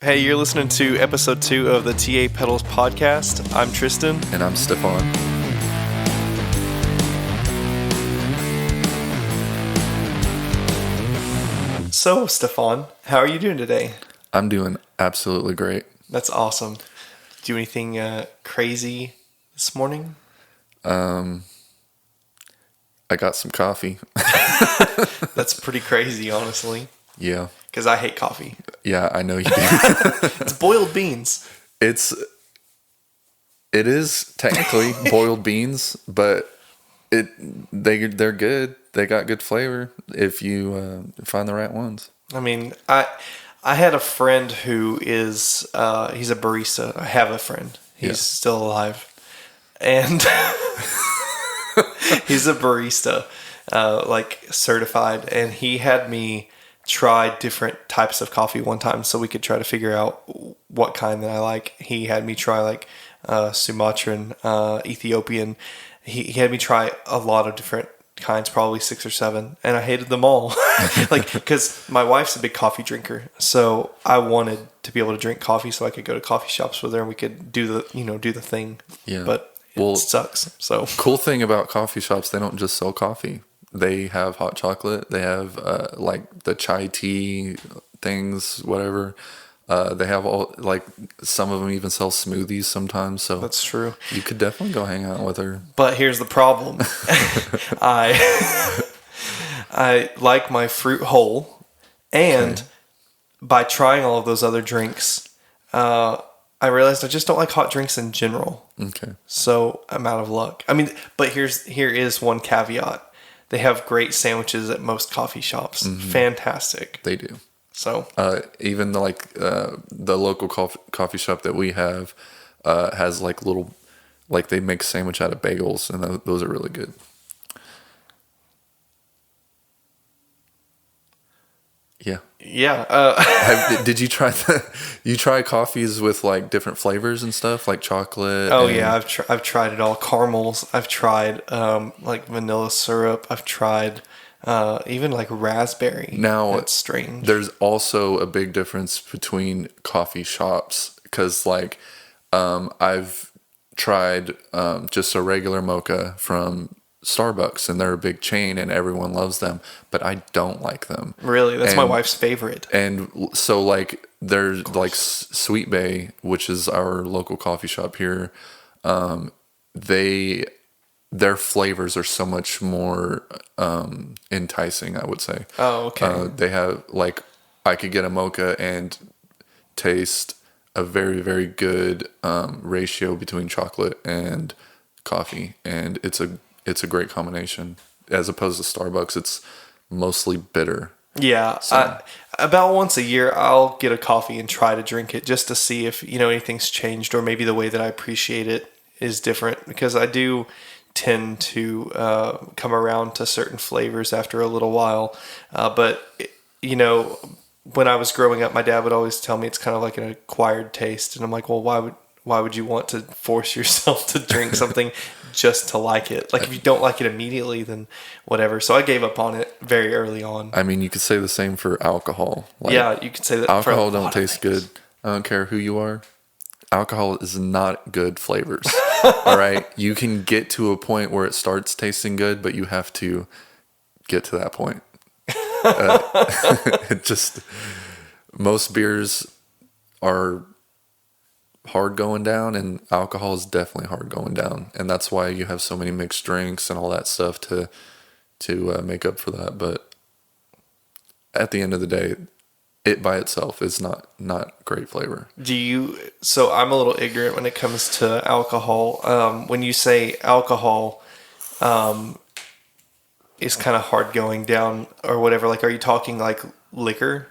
Hey, you're listening to episode 2 of the TA Pedals podcast. I'm Tristan. And I'm Stephon. So, Stephon, how are you doing today? I'm doing absolutely great. That's awesome. Do anything crazy this morning? I got some coffee. That's pretty crazy, honestly. Yeah. Because I hate coffee. Yeah, I know you do. It's boiled beans. It is technically boiled beans, but they're good. They got good flavor if you find the right ones. I mean, I had a friend who is he's a barista. I have a friend. He's still alive, and he's a barista, like certified. And he had me try different types of coffee one time, so we could try to figure out what kind that I like. He had me try like Sumatran, Ethiopian. He had me try a lot of different kinds, probably 6 or 7, and I hated them all. Like, because my wife's a big coffee drinker, so I wanted to be able to drink coffee so I could go to coffee shops with her and we could do the thing. Yeah. But it sucks. So cool thing about coffee shops, they don't just sell coffee. They have hot chocolate. They have like the chai tea things, whatever. They have all, like, some of them even sell smoothies sometimes. So that's true. You could definitely go hang out with her. But here's the problem. I like my fruit whole, and by trying all of those other drinks, I realized I just don't like hot drinks in general. Okay. So I'm out of luck. I mean, but here is one caveat. They have great sandwiches at most coffee shops. Mm-hmm. Fantastic. They do. So even the local coffee shop that we have has like little, like, they make sandwich out of bagels, and those are really good. Yeah. Yeah. Did you try you try coffees with like different flavors and stuff, like chocolate? Oh yeah, I've tried it all. Caramels. I've tried like vanilla syrup. I've tried even like raspberry. Now, that's strange. There's also a big difference between coffee shops, because like I've tried just a regular mocha from Starbucks, and they're a big chain and everyone loves them, but I don't like them. Really? That's my wife's favorite. And so like there's like Sweet Bay, which is our local coffee shop here. Their flavors are so much more enticing, I would say. Oh, okay. They have, like, I could get a mocha and taste a very, very good ratio between chocolate and coffee, and it's a great combination. As opposed to Starbucks, it's mostly bitter. Yeah, so. About once a year, I'll get a coffee and try to drink it just to see if anything's changed, or maybe the way that I appreciate it is different, because I do tend to come around to certain flavors after a little while. But when I was growing up, my dad would always tell me it's kind of like an acquired taste, and I'm like, well, why would you want to force yourself to drink something just to like it? Like, if you don't like it immediately, then whatever. So I gave up on it very early on. I mean, you could say the same for alcohol. Like, yeah, you could say that. Alcohol don't taste good. I don't care who you are. Alcohol is not good flavors. All right, you can get to a point where it starts tasting good, but you have to get to that point. Most beers are hard going down, and alcohol is definitely hard going down, and that's why you have so many mixed drinks and all that stuff to make up for that. But at the end of the day, it by itself is not great flavor. So I'm a little ignorant when it comes to alcohol. When you say alcohol is kind of hard going down or whatever, like, are you talking like liquor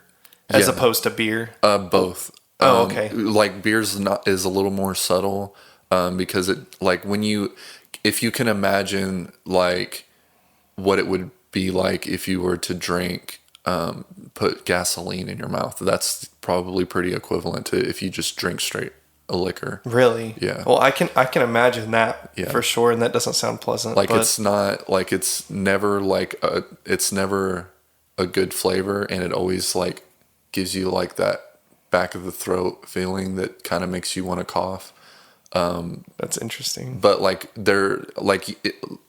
as opposed to beer? Both. Oh, okay. Like, beer's is a little more subtle, because it, like, if you can imagine like what it would be like if you were to drink, put gasoline in your mouth, that's probably pretty equivalent to if you just drink straight a liquor. Really? Yeah. Well, I can imagine that for sure, and that doesn't sound pleasant. Like, it's not like, it's never a good flavor, and it always like gives you like that back of the throat feeling that kind of makes you want to cough. That's interesting. But like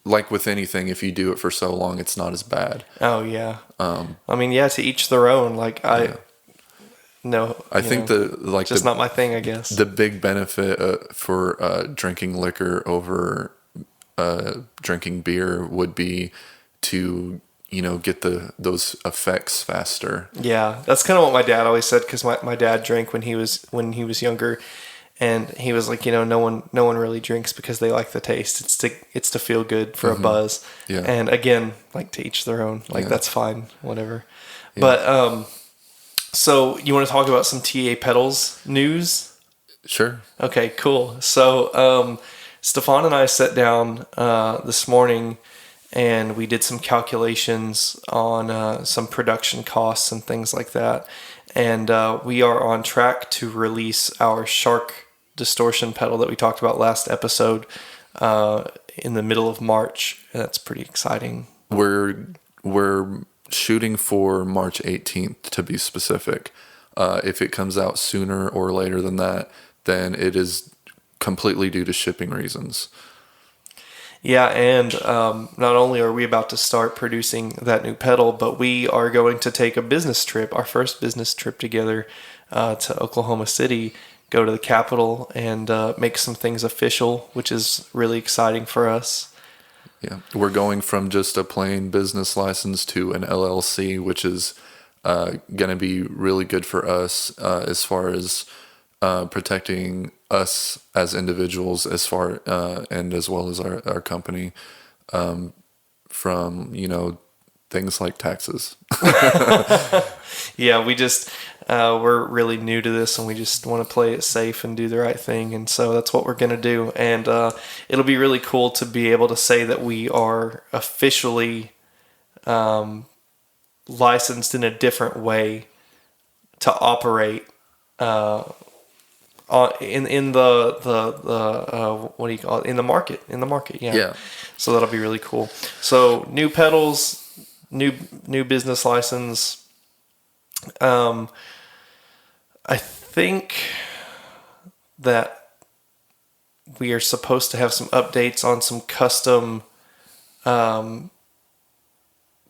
like with anything, if you do it for so long, it's not as bad. Oh yeah. I mean, yeah, to each their own. Like no, I think just not my thing, I guess. the big benefit for drinking liquor over drinking beer would be to get those effects faster. Yeah, that's kind of what my dad always said, because my dad drank when he was younger, and he was like, no one really drinks because they like the taste. It's to feel good for a buzz. Yeah. And again, like, to each their own. Like, that's fine, whatever. Yeah. But so you want to talk about some TA pedals news? Sure. Okay, cool. So Stephon and I sat down this morning, and we did some calculations on some production costs and things like that. And we are on track to release our Shark distortion pedal that we talked about last episode in the middle of March. And that's pretty exciting. We're shooting for March 18th, to be specific. If it comes out sooner or later than that, then it is completely due to shipping reasons. Yeah, and not only are we about to start producing that new pedal, but we are going to take a business trip, our first business trip together to Oklahoma City, go to the Capitol, and make some things official, which is really exciting for us. Yeah, we're going from just a plain business license to an LLC, which is going to be really good for us as far as protecting us as individuals, and as well as our company from things like taxes. Yeah, we just we're really new to this, and we just want to play it safe and do the right thing, and so that's what we're gonna do. And it'll be really cool to be able to say that we are officially licensed in a different way to operate in the what do you call it, in the market. Yeah. So that'll be really cool. So new pedals, new business license. I think that we are supposed to have some updates on some custom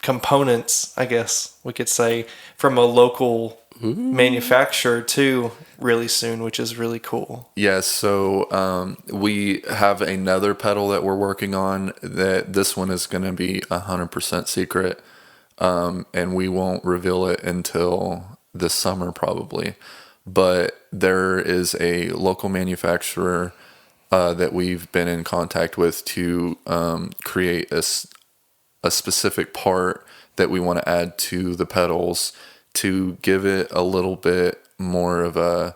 components, I guess we could say, from a local manufacturer too, really soon, which is really cool. Yes, so we have another pedal that we're working on. That this one is going to be 100% secret, and we won't reveal it until this summer probably. But there is a local manufacturer that we've been in contact with to create a specific part that we want to add to the pedals to give it a little bit more of a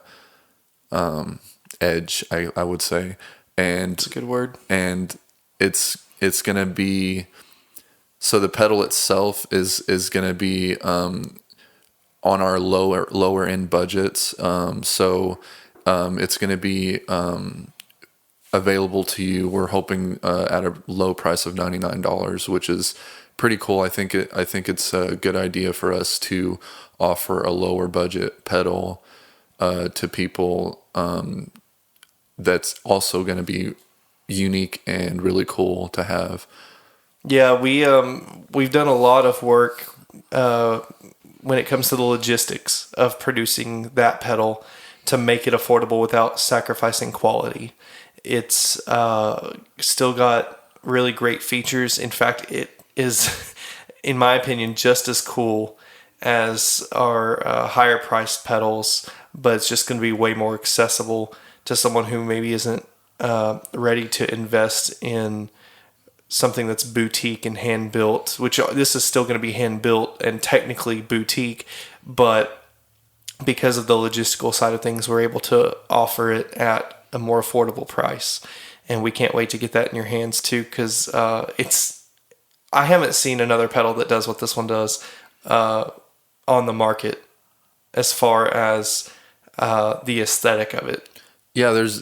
edge, I would say. And that's a good word. And it's gonna be, so the pedal itself is gonna be on our lower end budgets. So it's gonna be available to you. We're hoping at a low price of $99, which is pretty cool. I think it's a good idea for us to offer a lower budget pedal to people that's also going to be unique and really cool to have. Yeah, we've done a lot of work when it comes to the logistics of producing that pedal to make it affordable without sacrificing quality. It's still got really great features. In fact, it is, in my opinion, just as cool as our higher priced pedals, but it's just going to be way more accessible to someone who maybe isn't ready to invest in something that's boutique and hand built, which this is still going to be hand built and technically boutique, but because of the logistical side of things, we're able to offer it at a more affordable price. And we can't wait to get that in your hands too, because I haven't seen another pedal that does what this one does on the market as far as the aesthetic of it. Yeah, there's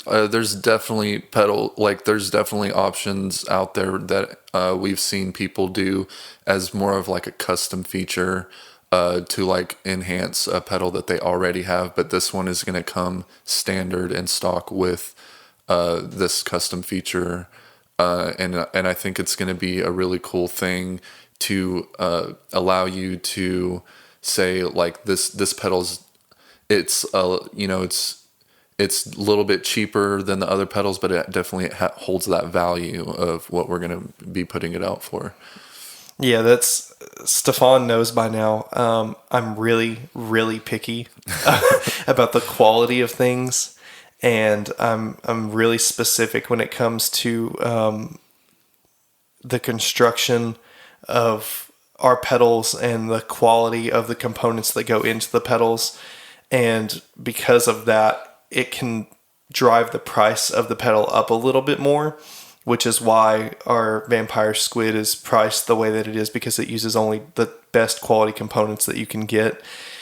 definitely there's definitely options out there that we've seen people do as more of like a custom feature to like enhance a pedal that they already have, but this one is going to come standard in stock with this custom feature, and I think it's going to be a really cool thing to allow you to say like this pedal's it's it's a little bit cheaper than the other pedals, but it definitely holds that value of what we're going to be putting it out for. Yeah, that's Stephon knows by now. I'm really, really picky about the quality of things, and I'm really specific when it comes to the construction of our pedals and the quality of the components that go into the pedals. And because of that, it can drive the price of the pedal up a little bit more, which is why our Vampire Squid is priced the way that it is, because it uses only the best quality components that you can get.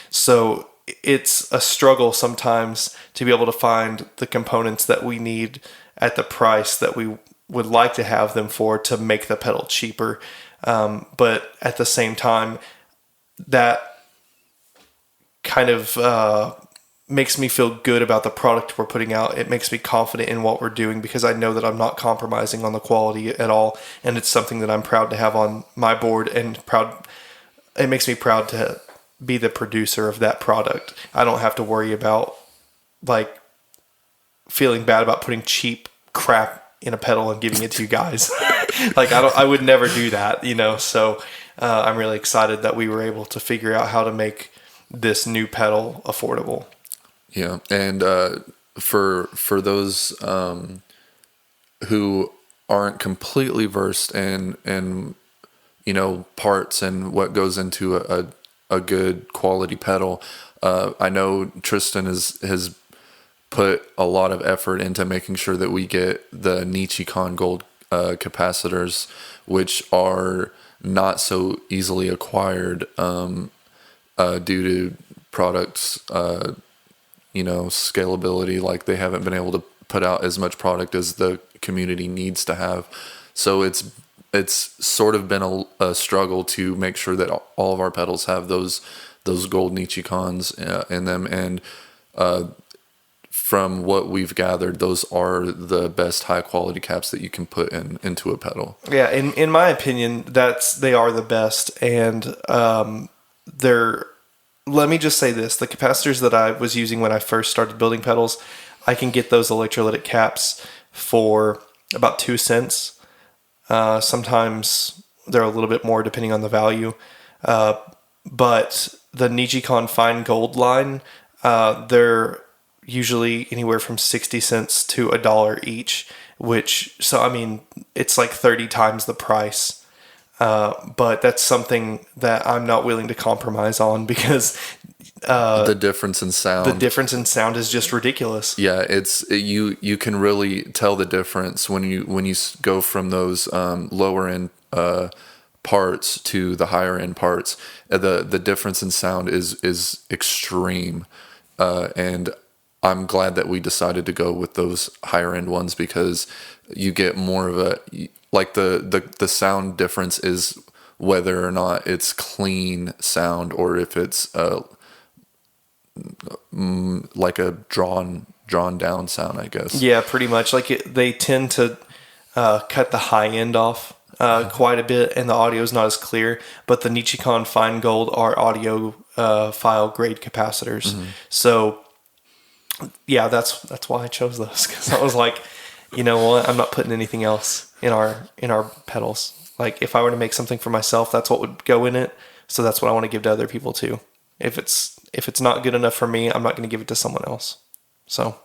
So it's a struggle sometimes to be able to find the components that we need at the price that we would like to have them for to make the pedal cheaper. But at the same time, that kind of makes me feel good about the product we're putting out. It makes me confident in what we're doing because I know that I'm not compromising on the quality at all, and it's something that I'm proud to have on my board, and proud. It makes me proud to be the producer of that product. I don't have to worry about like feeling bad about putting cheap crap in a pedal and giving it to you guys. Like I would never do that, So I'm really excited that we were able to figure out how to make this new pedal affordable. Yeah, and for those who aren't completely versed in parts and what goes into a good quality pedal, I know Tristan has put a lot of effort into making sure that we get the Nichicon Gold capacitors, which are not so easily acquired due to products scalability. Like they haven't been able to put out as much product as the community needs to have. So it's sort of been a struggle to make sure that all of our pedals have those gold Nichicons in them. And from what we've gathered, those are the best high quality caps that you can put into a pedal. Yeah, in my opinion, they are the best, and they're. Let me just say this. The capacitors that I was using when I first started building pedals, I can get those electrolytic caps for about 2 cents. Sometimes they're a little bit more depending on the value. But the Nichicon Fine Gold line, they're usually anywhere from 60 cents to $1 each, it's like 30 times the price. But that's something that I'm not willing to compromise on because the difference in sound is just ridiculous. Yeah, you can really tell the difference when you go from those lower end parts to the higher end parts. The difference in sound is extreme, and I'm glad that we decided to go with those higher end ones because you get more of the sound difference is whether or not it's clean sound or if it's like a drawn down sound, I guess. Yeah, pretty much. They tend to cut the high end off quite a bit, and the audio is not as clear. But the Nichicon Fine Gold are audio file grade capacitors. Mm-hmm. So yeah, that's why I chose those, because I was like, you know what, I'm not putting anything else in our pedals. Like if I were to make something for myself, that's what would go in it. So that's what I want to give to other people too. If it's not good enough for me, I'm not going to give it to someone else. So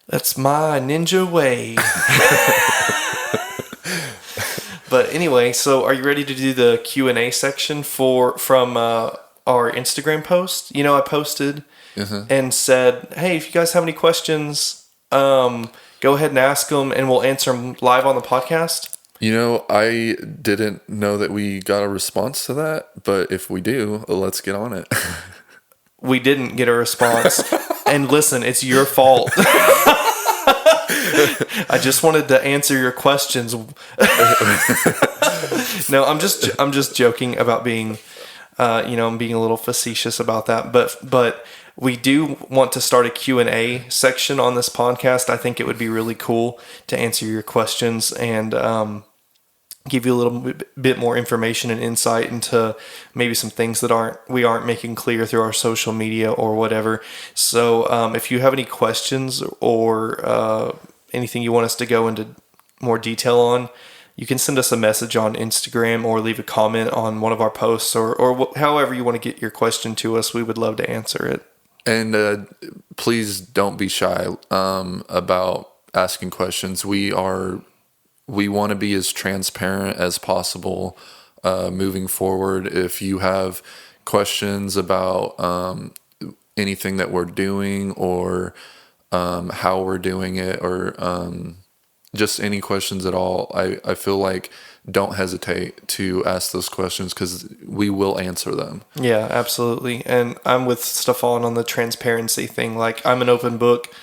that's my ninja way. But anyway, so are you ready to do the Q&A section from our Instagram post? I posted and said, hey, if you guys have any questions, go ahead and ask them, and we'll answer them live on the podcast. I didn't know that we got a response to that, but if we do, let's get on it. We didn't get a response. And listen, it's your fault. I just wanted to answer your questions. No, I'm just joking about being I'm being a little facetious about that, but we do want to start a Q&A section on this podcast. I think it would be really cool to answer your questions and give you a little bit more information and insight into maybe some things that we aren't making clear through our social media or whatever. So if you have any questions or anything you want us to go into more detail on, you can send us a message on Instagram or leave a comment on one of our posts or however you want to get your question to us. We would love to answer it. And please don't be shy about asking questions. We want to be as transparent as possible moving forward. If you have questions about anything that we're doing or how we're doing it or just any questions at all, I feel like don't hesitate to ask those questions because we will answer them. Yeah, absolutely. And I'm with Stephon on the transparency thing. Like, I'm an open book.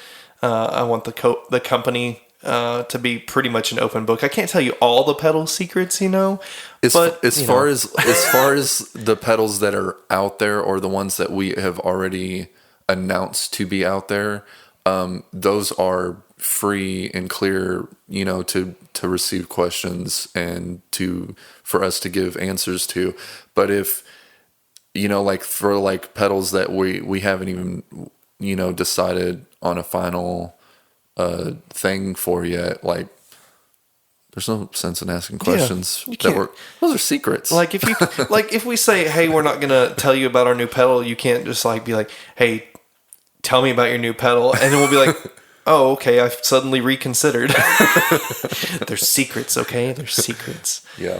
I want the company to be pretty much an open book. I can't tell you all the pedal secrets, but as far as the pedals that are out there or the ones that we have already announced to be out there, those are free and clear, to receive questions and for us to give answers to. But if like for like pedals that we haven't even decided on a final thing for yet, like there's no sense in asking questions those are secrets. Like if we say, hey, we're not gonna tell you about our new pedal, you can't just like be like, hey, tell me about your new pedal, and then we'll be like, oh, okay, I've suddenly reconsidered. There's secrets, okay? There's secrets. Yeah.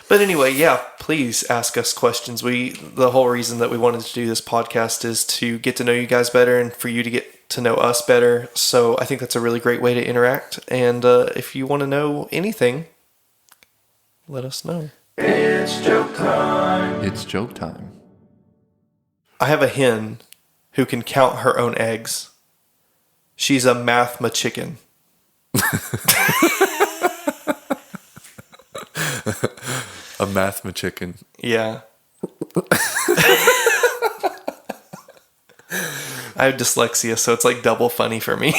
But anyway, yeah, please ask us questions. The whole reason that we wanted to do this podcast is to get to know you guys better and for you to get to know us better. So I think that's a really great way to interact. And if you want to know anything, let us know. It's joke time. It's joke time. I have a hen who can count her own eggs. She's a mathma chicken. A mathma chicken. Yeah. I have dyslexia, so it's like double funny for me.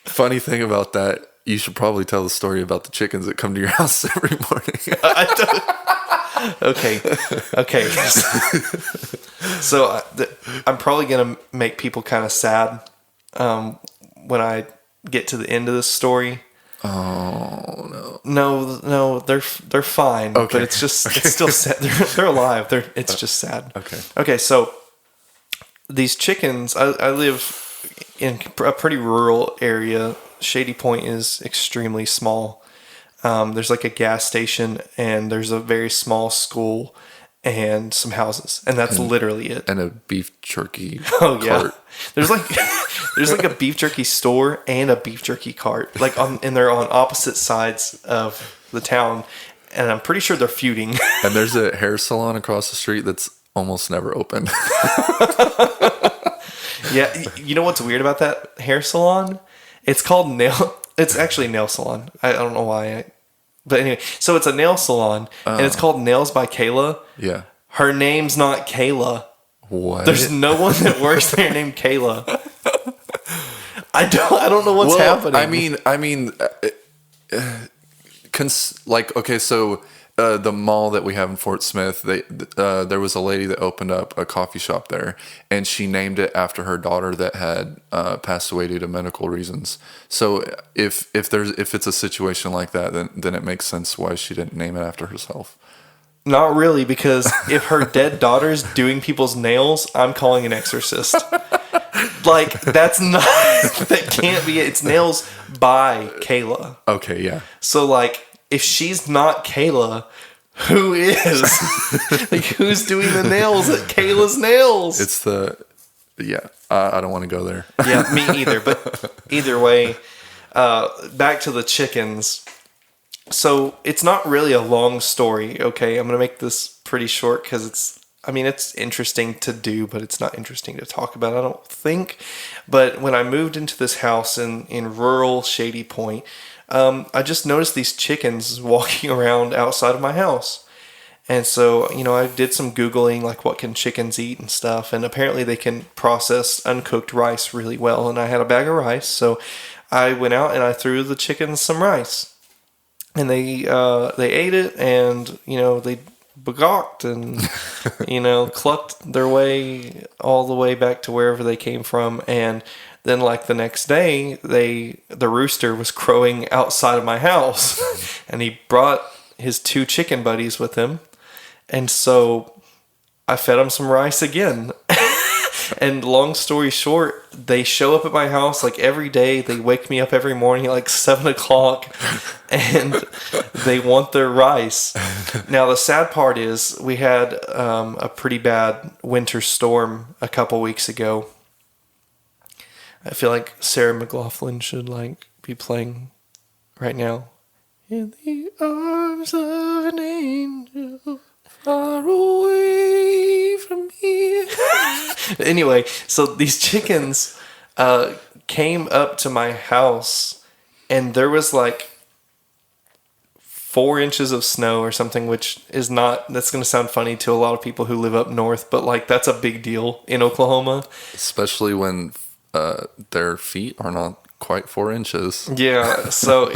Funny thing about that, you should probably tell the story about the chickens that come to your house every morning. Okay. So I'm probably going to make people kind of sad when I get to the end of this story. Oh, no. No, they're fine. Okay. But it's still sad. They're alive. It's just sad. Okay, so these chickens, I live in a pretty rural area. Shady Point is extremely small. There's like a gas station and there's a very small school and some houses, and that's literally it. And a beef jerky cart. Yeah. There's like a beef jerky store and a beef jerky cart, and they're on opposite sides of the town, and I'm pretty sure they're feuding. And there's a hair salon across the street that's almost never open. Yeah, you know what's weird about that hair salon? It's called It's actually a nail salon. I don't know why. But anyway, so it's a nail salon, and it's called Nails by Kayla. Yeah. Her name's not Kayla. What? There's no one that works there named Kayla. I don't know what's happening. I mean, okay, so the mall that we have in Fort Smith, there was a lady that opened up a coffee shop there, and she named it after her daughter that had passed away due to medical reasons. So if it's a situation like that, then it makes sense why she didn't name it after herself. Not really, because if her dead daughter's doing people's nails, I'm calling an exorcist. Like, that can't be it. It's Nails by Kayla. Okay, yeah. So, like, if she's not Kayla, who is? Like, who's doing the nails at Kayla's Nails? I don't want to go there. Yeah, me either. But either way, back to the chickens. So it's not really a long story, okay? I'm going to make this pretty short because it's interesting to do, but it's not interesting to talk about, I don't think. But when I moved into this house in rural Shady Point, I just noticed these chickens walking around outside of my house. And so, I did some Googling, like what can chickens eat and stuff. And apparently they can process uncooked rice really well. And I had a bag of rice. So I went out and I threw the chickens some rice. And they ate it, and, they begawked and, clucked their way all the way back to wherever they came from. And then, like, the next day, the rooster was crowing outside of my house. And he brought his 2 chicken buddies with him. And so I fed them some rice again. And long story short, they show up at my house like every day. They wake me up every morning at like 7 o'clock and they want their rice. Now, the sad part is we had a pretty bad winter storm a couple weeks ago. I feel like Sarah McLachlan should like be playing right now. In the arms of an angel, far away from here. Anyway, so these chickens came up to my house, and there was like 4 inches of snow or something, which is not, that's going to sound funny to a lot of people who live up north, but like that's a big deal in Oklahoma. Especially when their feet are not quite 4 inches. Yeah, so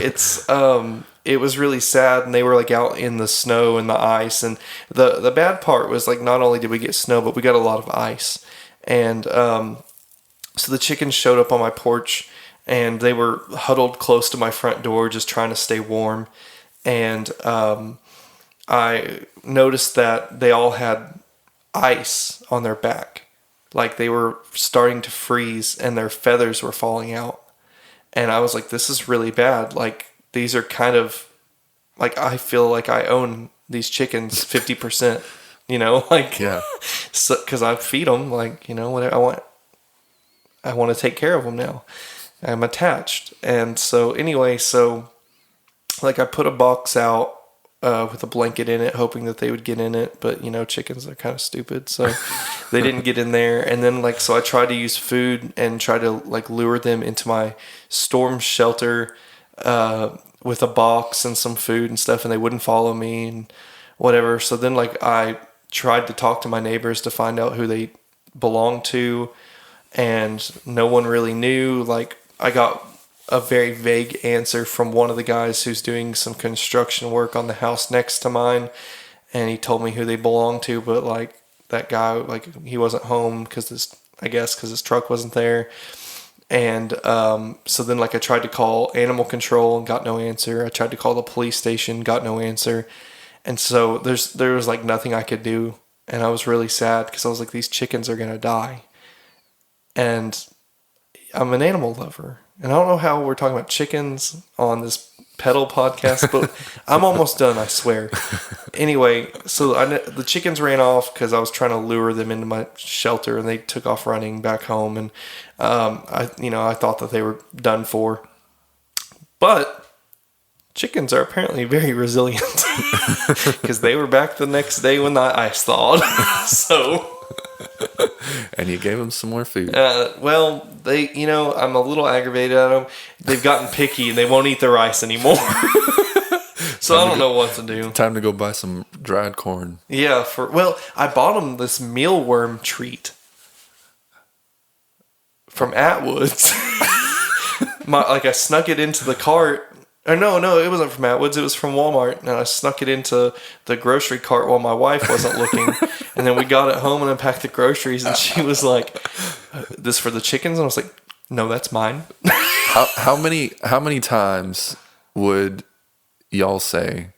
it was really sad, and they were like out in the snow and the ice, and the bad part was like not only did we get snow, but we got a lot of ice. And so the chickens showed up on my porch, and they were huddled close to my front door just trying to stay warm. And I noticed that they all had ice on their back, like they were starting to freeze and their feathers were falling out. And I was like, this is really bad. Like, these are kind of, like, I feel like I own these chickens 50%, like, yeah. So, because I feed them, like, whatever I want to take care of them now. I'm attached. And so, anyway, like, I put a box out with a blanket in it, hoping that they would get in it. But, chickens are kind of stupid, so they didn't get in there. And then, like, so I tried to use food and try to, like, lure them into my storm shelter with a box and some food and stuff, and they wouldn't follow me and whatever. So then, like, I tried to talk to my neighbors to find out who they belonged to, and no one really knew. Like, I got a very vague answer from one of the guys who's doing some construction work on the house next to mine, and he told me who they belonged to, but like that guy, like, he wasn't home because his truck wasn't there. And so then, like, I tried to call animal control and got no answer. I tried to call the police station, got no answer. And so there was like nothing I could do, and I was really sad because I was like, these chickens are gonna die. And I'm an animal lover, and I don't know how we're talking about chickens on this pedal podcast, but I'm almost done, I swear. Anyway, so the chickens ran off because I was trying to lure them into my shelter, and they took off running back home. And I thought that they were done for. But chickens are apparently very resilient because they were back the next day when the ice thawed. So. And you gave them some more food. Well, they, I'm a little aggravated at them. They've gotten picky and they won't eat the rice anymore. So I don't know what to do. Time to go buy some dried corn. Yeah, I bought them this mealworm treat from Atwood's. I snuck it into the cart. Or no, it wasn't from Atwood's. It was from Walmart, and I snuck it into the grocery cart while my wife wasn't looking. And then we got it home and unpacked the groceries, and she was like, "This for the chickens?" And I was like, "No, that's mine." How many times would y'all say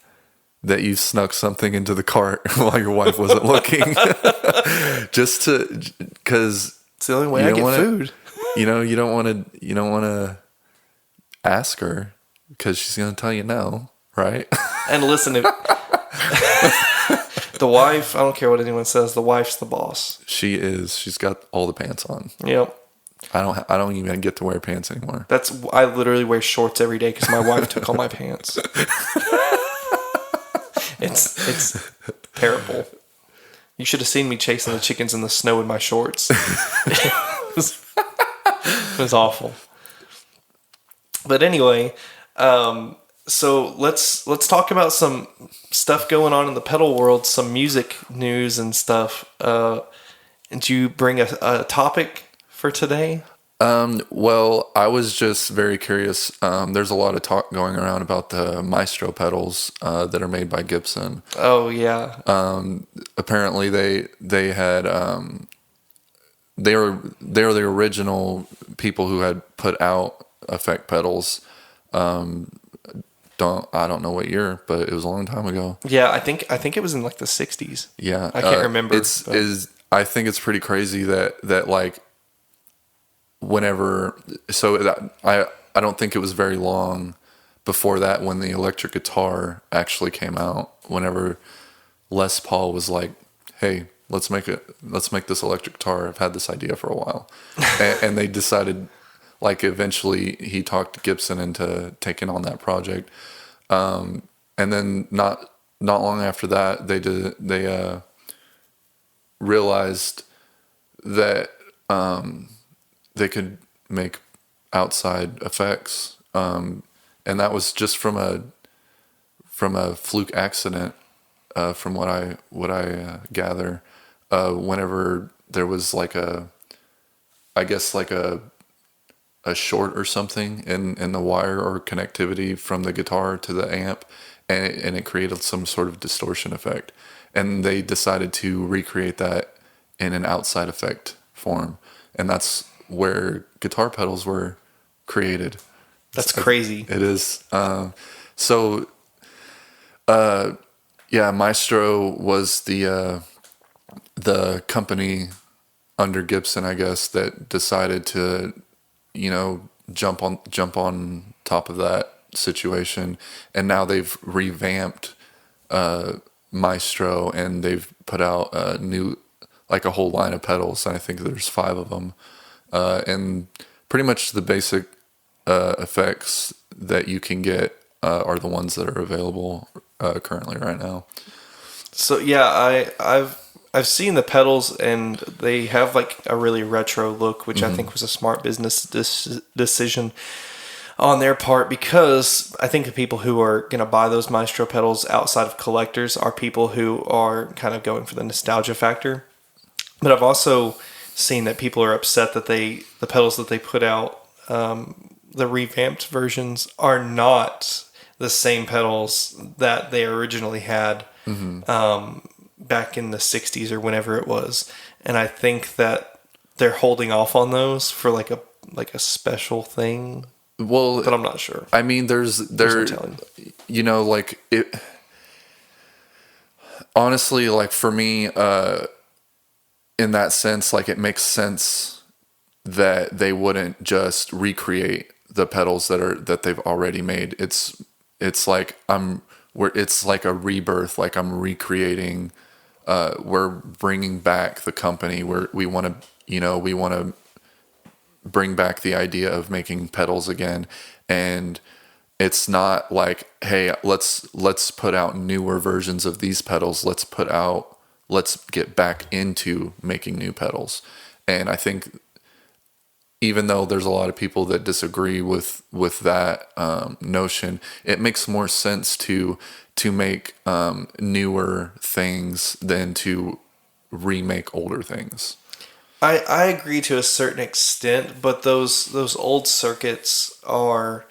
that you snuck something into the cart while your wife wasn't looking? Just because it's the only way I get food. You don't want to ask her. Because she's going to tell you no, right? And listen, the wife, I don't care what anyone says, the wife's the boss. She is. She's got all the pants on. Yep. I don't even get to wear pants anymore. I literally wear shorts every day because my wife took all my pants. It's terrible. You should have seen me chasing the chickens in the snow in my shorts. It was awful. But anyway, So let's talk about some stuff going on in the pedal world, some music news and stuff. Did you bring a topic for today? Well, I was just very curious. There's a lot of talk going around about the Maestro pedals that are made by Gibson. Oh yeah, Apparently, they had they were the original people who had put out effect pedals. I don't know what year, but it was a long time ago. yeah. I think it was in like the '60s. Yeah, I can't remember. It's but- is I think it's pretty crazy that like whenever so that I don't think it was very long before that when the electric guitar actually came out. Whenever Les Paul was like, "Hey, let's make this electric guitar. I've had this idea for a while," and they decided. Like eventually, he talked Gibson into taking on that project, and then not long after that, they realized that they could make outside effects, and that was just from a fluke accident, from what I gather. Whenever there was like I guess like a short or something in the wire or connectivity from the guitar to the amp, and it created some sort of distortion effect, and they decided to recreate that in an outside effect form, and that's where guitar pedals were created. That's crazy. It is. So yeah, Maestro was the company under Gibson, I guess, that decided to jump on top of that situation, and now they've revamped Maestro, and they've put out a new, like a whole line of pedals, and I think there's 5 of them, and pretty much the basic effects that you can get are the ones that are available currently right now. So yeah, I've seen the pedals and they have like a really retro look, which I think was a smart business decision on their part, because I think the people who are going to buy those Maestro pedals outside of collectors are people who are kind of going for the nostalgia factor. But I've also seen that people are upset that the pedals that they put out, the revamped versions, are not the same pedals that they originally had. Back in the 60s or whenever it was, and I think that they're holding off on those for like a special thing. Well, But I'm not sure. I mean, there's no telling. like it. Honestly, like for me, in that sense, like it makes sense that they wouldn't just recreate the pedals that they've already made. It's like it's like a rebirth. Like I'm recreating. We're bringing back the company where we want to bring back the idea of making pedals again. And it's not like, hey, let's put out newer versions of these pedals. Let's get back into making new pedals. And I think even though there's a lot of people that disagree with that notion, it makes more sense to make newer things than to remake older things. I agree to a certain extent, but those old circuits are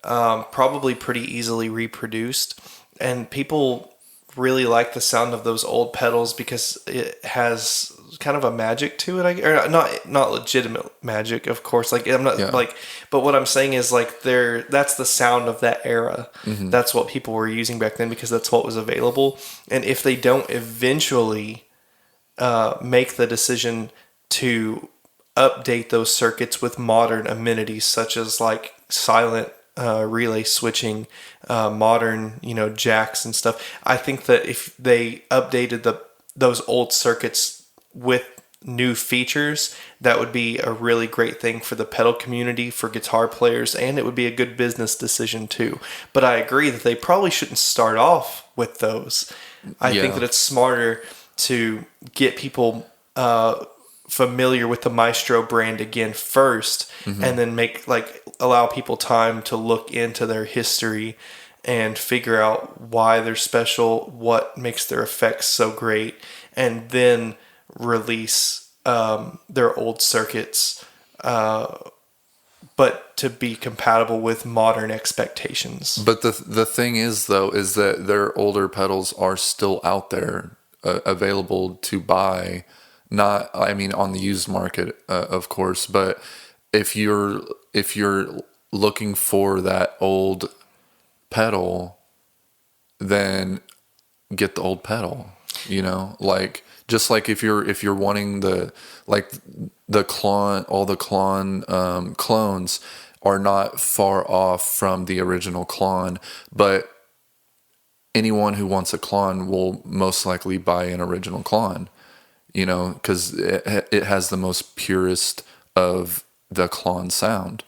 probably pretty easily reproduced, and people really like the sound of those old pedals because it has kind of a magic to it, or not legitimate magic, of course. Like I'm not but what I'm saying is like that's the sound of that era. That's what people were using back then because that's what was available. And if they don't eventually make the decision to update those circuits with modern amenities such as like silent relay switching, modern jacks and stuff, I think that if they updated those old circuits with new features, that would be a really great thing for the pedal community, for guitar players, and it would be a good business decision too. But I agree that they probably shouldn't start off with those. I think that it's smarter to get people familiar with the Maestro brand again first, and then make, like allow people time to look into their history and figure out why they're special, what makes their effects so great, and then release their old circuits, but to be compatible with modern expectations. But the thing is, though, is that their older pedals are still out there, available to buy. Not, I mean, on the used market, of course. But if you're looking for that old pedal, then get the old pedal. You know, like, just like if you're wanting the Klon, all the Klon clones are not far off from the original Klon, but anyone who wants a Klon will most likely buy an original Klon, you know, because it has the most purest of the Klon sound.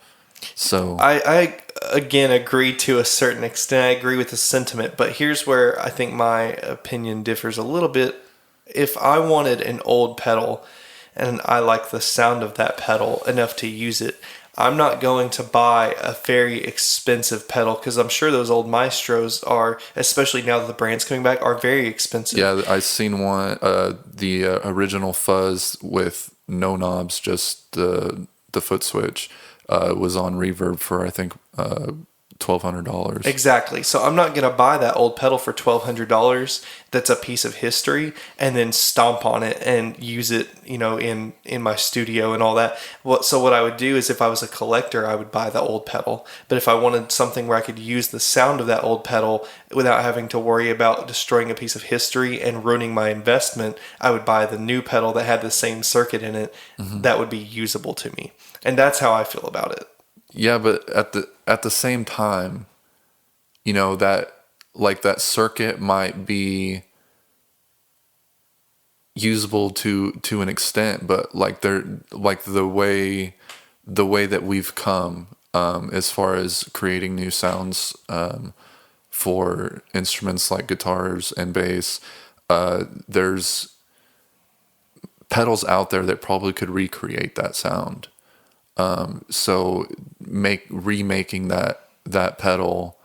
So I again agree to a certain extent. I agree with the sentiment, but here's where I think my opinion differs a little bit. If I wanted an old pedal and I like the sound of that pedal enough to use it, I'm not going to buy a very expensive pedal, because I'm sure those old Maestros are, especially now that the brand's coming back, are very expensive. yeah, I seen one, the original fuzz with no knobs, just the foot switch, was on Reverb for, I think, $1,200. Exactly. So I'm not going to buy that old pedal for $1,200 that's a piece of history and then stomp on it and use it, you know, in my studio and all that. So what I would do is, if I was a collector, I would buy the old pedal. But if I wanted something where I could use the sound of that old pedal without having to worry about destroying a piece of history and ruining my investment, I would buy the new pedal that had the same circuit in it. Mm-hmm. That would be usable to me. And that's how I feel about it. Yeah, but at the same time, you know, that circuit might be usable to an extent, but the way that we've come, as far as creating new sounds, for instruments like guitars and bass, there's pedals out there that probably could recreate that sound. So remaking that pedal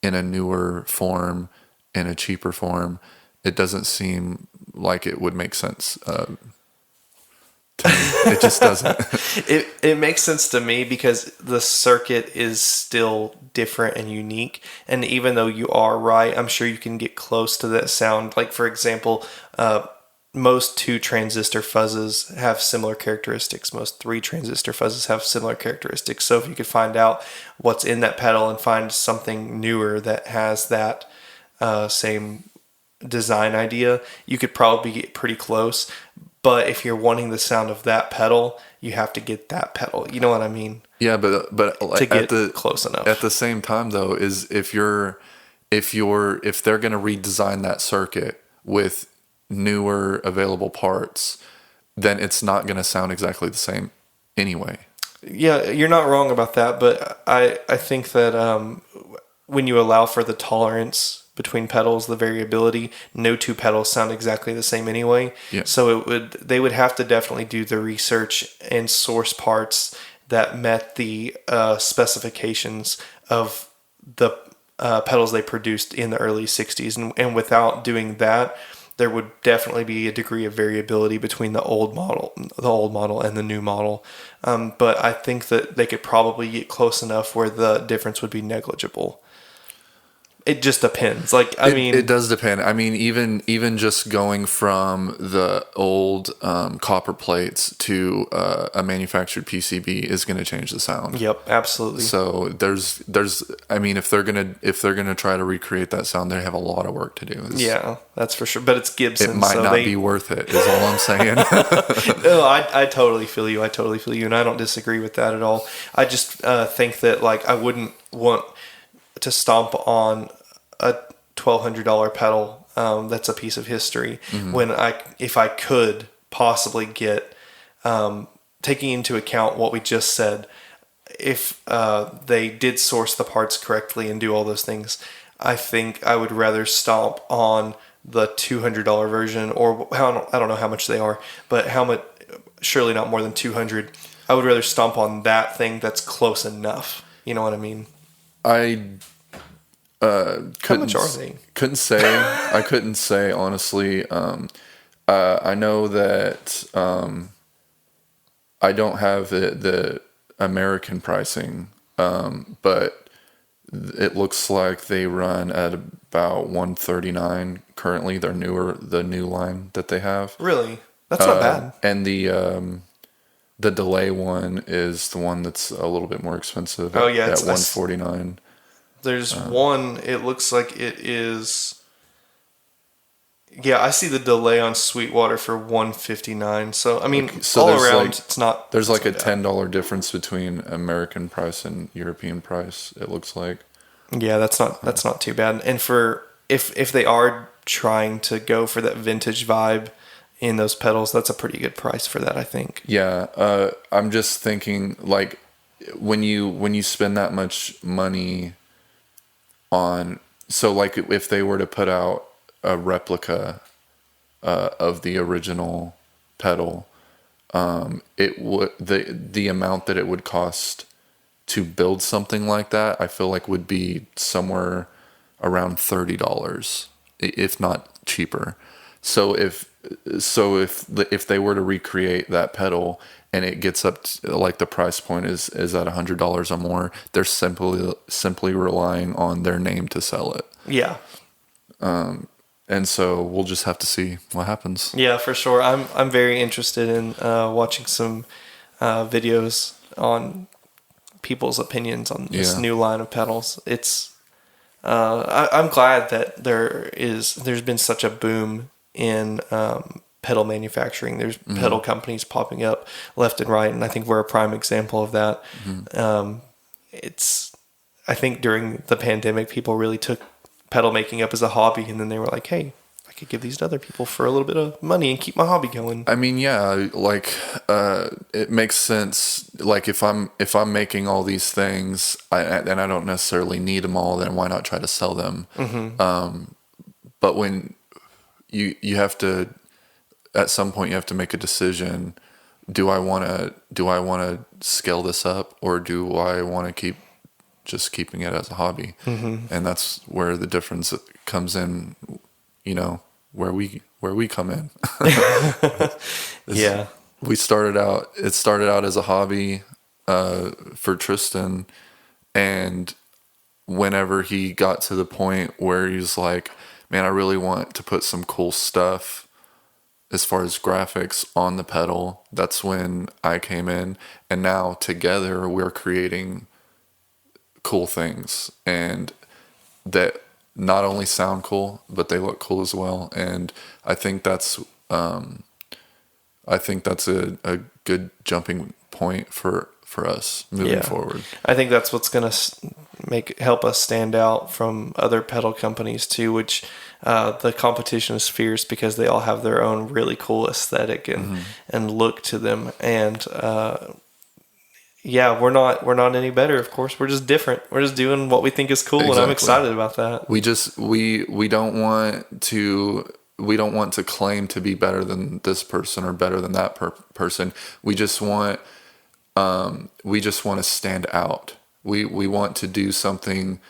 in a newer form, in a cheaper form, it doesn't seem like it would make sense to me. It just doesn't. It makes sense to me because the circuit is still different and unique. And even though you are right, I'm sure you can get close to that sound. Like, for example, most 2-transistor fuzzes have similar characteristics. Most 3-transistor fuzzes have similar characteristics. So if you could find out what's in that pedal and find something newer that has that same design idea, you could probably get pretty close. But if you're wanting the sound of that pedal, you have to get that pedal. You know what I mean? Yeah, but to get close enough. At the same time, though, is if they're going to redesign that circuit with newer available parts, then it's not going to sound exactly the same anyway. Yeah, you're not wrong about that, but I think that when you allow for the tolerance between pedals, the variability, no two pedals sound exactly the same anyway. Yeah. So they would have to definitely do the research and source parts that met the specifications of the pedals they produced in the early 60s. And without doing that, there would definitely be a degree of variability between the old model and the new model. But I think that they could probably get close enough where the difference would be negligible. It just depends. It does depend. I mean, even just going from the old copper plates to a manufactured PCB is going to change the sound. Yep, absolutely. So there's. I mean, if they're gonna try to recreate that sound, they have a lot of work to do. Yeah, that's for sure. But it's Gibson. It might not be worth it. Is all I'm saying. No, I totally feel you. And I don't disagree with that at all. I just think that I wouldn't want to stomp on a $1,200 pedal that's a piece of history, when if I could possibly get, taking into account what we just said, if they did source the parts correctly and do all those things, I think I would rather stomp on the $200 version, or I don't know how much they are, but how much, surely not more than $200. I would rather stomp on that thing that's close enough. You know what I mean? I How much are they? couldn't say. I couldn't say honestly. I know that I don't have the American pricing, but it looks like they run at about 139 currently. The new line that they have. Really? That's not bad. And the delay one is the one that's a little bit more expensive. Oh, yeah, at it's 149. There's one, it looks like it is. Yeah, I see the delay on Sweetwater for 159. So I mean, So all there's around, like- it's not. There's like a it's not bad. $10 difference between American price and European price. It looks like. Yeah, that's not too bad. And for if they are trying to go for that vintage vibe in those pedals, that's a pretty good price for that, I think. Yeah, I'm just thinking like when you spend that much money on, so like if they were to put out a replica of the original pedal, it would the amount that it would cost to build something like that, I feel like would be somewhere around $30, if not cheaper. So if they were to recreate that pedal and it gets up to, like the price point is at $100 or more, they're simply relying on their name to sell it. Yeah. And so we'll just have to see what happens. Yeah, for sure. I'm very interested in watching some videos on people's opinions on this Yeah. new line of pedals. It's I'm glad that there's been such a boom in pedal manufacturing. There's pedal companies popping up left and right, and I think we're a prime example of that. I think during the pandemic, people really took pedal making up as a hobby, and then they were like, hey, I could give these to other people for a little bit of money and keep my hobby going. I mean, yeah, like it makes sense. Like if I'm making all these things, and I don't necessarily need them all, then why not try to sell them? But when you have to, at some point, you have to make a decision. Do I want to scale this up, or do I want to keep just keeping it as a hobby? And that's where the difference comes in. You know, where we come in. Yeah. It started out as a hobby for Tristan, and whenever he got to the point where he's like, man, I really want to put some cool stuff as far as graphics on the pedal, that's when I came in, and now together we're creating cool things, and that not only sound cool, but they look cool as well. And I think that's a good jumping point for us moving forward. I think that's what's going to help us stand out from other pedal companies too, which the competition is fierce because they all have their own really cool aesthetic and look to them. And yeah, we're not any better, of course. We're just different. We're just doing what we think is cool, and I'm excited about that. We don't want to claim to be better than this person or better than that person. We just want to stand out. We want to do something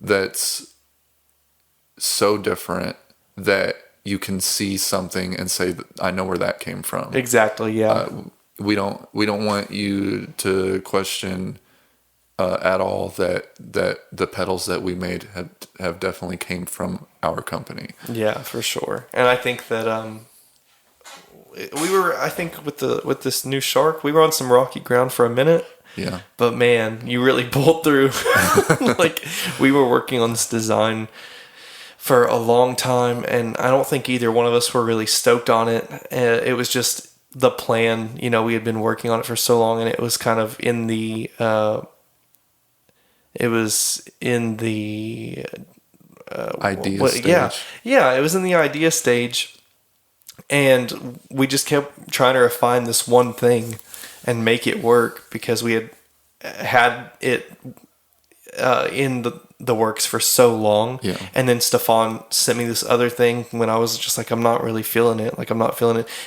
that's so different that you can see something and say, I know where that came from. Exactly. Yeah. We don't want you to question at all that the pedals that we made have definitely came from our company. Yeah, for sure. And I think that I think with this new Shark, we were on some rocky ground for a minute. Yeah. But man, you really pulled through. Like, we were working on this design for a long time, and I don't think either one of us were really stoked on it. It was just the plan. You know, we had been working on it for so long, and it was kind of in the idea stage. Yeah, it was in the idea stage, and we just kept trying to refine this one thing and make it work because we had it in the works for so long. Yeah. And then Stephon sent me this other thing when I was just like, I'm not really feeling it.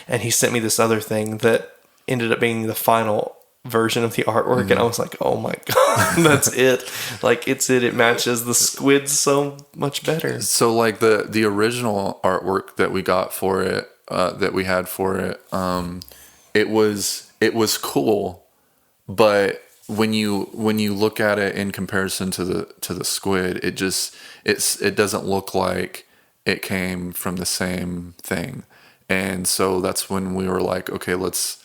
And he sent me this other thing that ended up being the final version of the artwork, and I was like, oh my god, that's it. Like, it's it. It matches the squid so much better. So like the original artwork that we got for it, that we had for it, it was cool, but when you look at it in comparison to the squid, it doesn't look like it came from the same thing. And so that's when we were like, okay, let's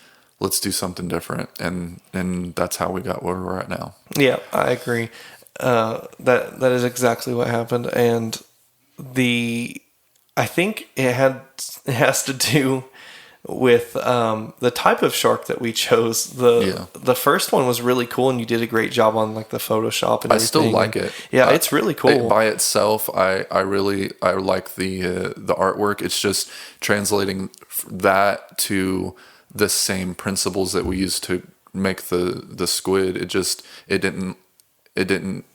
do something different, and that's how we got where we're at now. Yeah, I agree. That is exactly what happened, and I think it has to do with the type of shark that we chose. The first one was really cool, and you did a great job on like the Photoshop and everything. I still like it. Yeah, it's really cool. By itself, I like the artwork. It's just translating that to the same principles that we used to make the squid. It didn't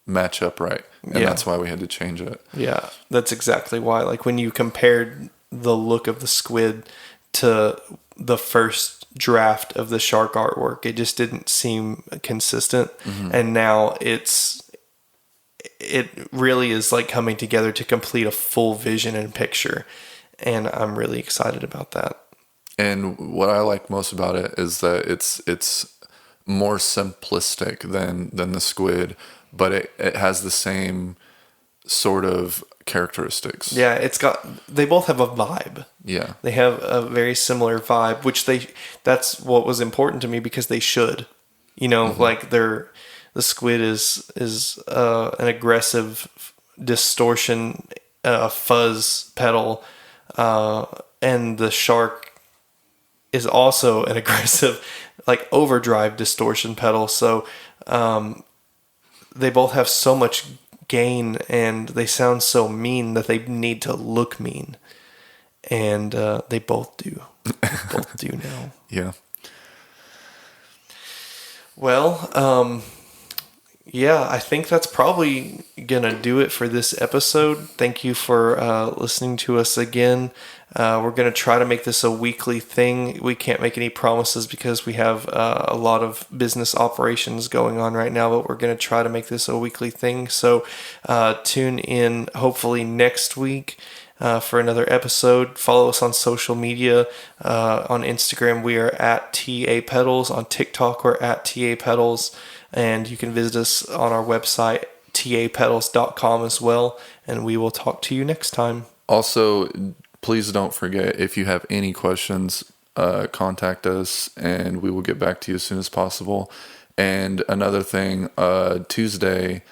match up right, and that's why we had to change it. Yeah, that's exactly why. Like, when you compared the look of the squid to the first draft of the shark artwork, it just didn't seem consistent. And now it really is like coming together to complete a full vision and picture, and I'm really excited about that. And what I like most about it is that it's more simplistic than the squid, but it has the same sort of characteristics. Yeah, they both have a vibe. Yeah. They have a very similar vibe, which that's what was important to me, because they should. Like, the squid is an aggressive distortion, fuzz pedal, and the shark is also an aggressive, like, overdrive distortion pedal. So they both have so much gain, and they sound so mean that they need to look mean, and they both do. They both do now. Yeah. Well, yeah, I think that's probably gonna do it for this episode. Thank you for listening to us again. We're gonna try to make this a weekly thing. We can't make any promises because we have a lot of business operations going on right now, but we're gonna try to make this a weekly thing. So tune in hopefully next week for another episode. Follow us on social media. On Instagram, we are at TA Pedals. On TikTok, we're at TA Pedals. And you can visit us on our website, tapedals.com, as well. And we will talk to you next time. Also, please don't forget, if you have any questions, contact us, and we will get back to you as soon as possible. And another thing, Tuesday,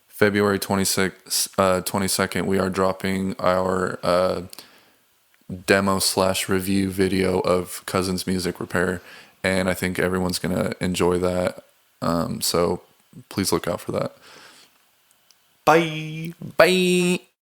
February 22nd, we are dropping our demo/review video of Cousins Music Repair, and I think everyone's going to enjoy that. So please look out for that. Bye. Bye.